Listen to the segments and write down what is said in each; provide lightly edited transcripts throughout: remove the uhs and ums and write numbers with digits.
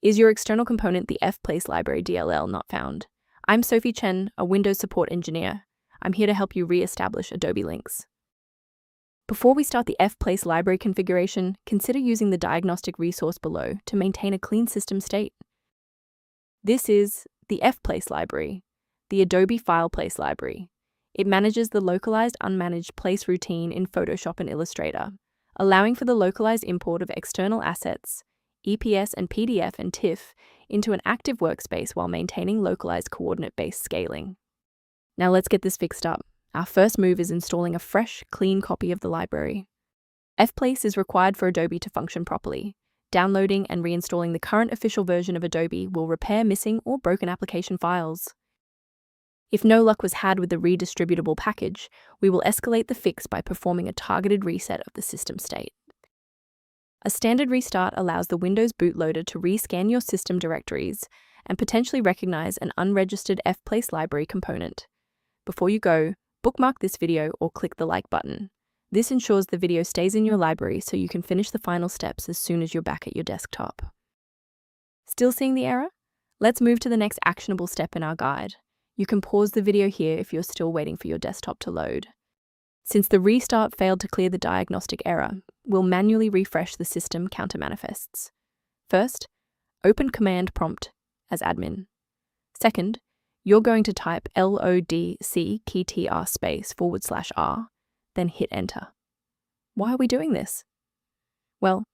Is your external component the Fplace Library DLL not found? I'm Sophie Chen, a Windows support engineer. I'm here to help you re-establish Adobe links. Before we start the Fplace library configuration, consider using the diagnostic resource below to maintain a clean system state. This is the Fplace library, the Adobe File Place library. It manages the localized unmanaged place routine in Photoshop and Illustrator, allowing for the localized import of external assets, EPS and PDF and TIFF, into an active workspace while maintaining localized coordinate-based scaling. Now let's get this fixed up. Our first move is installing a fresh, clean copy of the library. Fplace is required for Adobe to function properly. Downloading and reinstalling the current official version of Adobe will repair missing or broken application files. If no luck was had with the redistributable package, we will escalate the fix by performing a targeted reset of the system state. A standard restart allows the Windows bootloader to rescan your system directories and potentially recognize an unregistered Fplace library component. Before you go, bookmark this video or click the like button. This ensures the video stays in your library so you can finish the final steps as soon as you're back at your desktop. Still seeing the error? Let's move to the next actionable step in our guide. You can pause the video here if you're still waiting for your desktop to load. Since the restart failed to clear the diagnostic error, we'll manually refresh the system counter manifests. First, open Command Prompt as admin. Second, you're going to type locktr/r, then hit Enter. Why are we doing this? Well,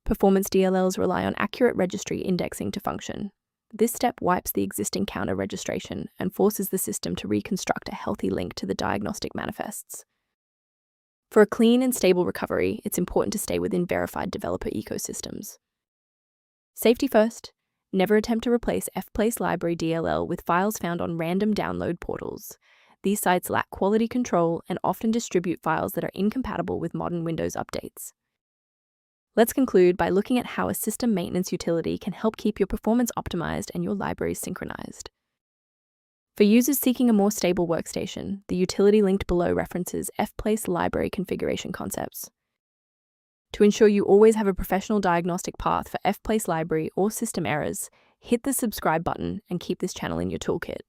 performance DLLs rely on accurate registry indexing to function. This step wipes the existing counter registration and forces the system to reconstruct a healthy link to the diagnostic manifests. For a clean and stable recovery, it's important to stay within verified developer ecosystems. Safety first, never attempt to replace Fplace Library DLL with files found on random download portals. These sites lack quality control and often distribute files that are incompatible with modern Windows updates. Let's conclude by looking at how a system maintenance utility can help keep your performance optimized and your libraries synchronized. For users seeking a more stable workstation, the utility linked below references Fplace library configuration concepts. To ensure you always have a professional diagnostic path for Fplace library or system errors, hit the subscribe button and keep this channel in your toolkit.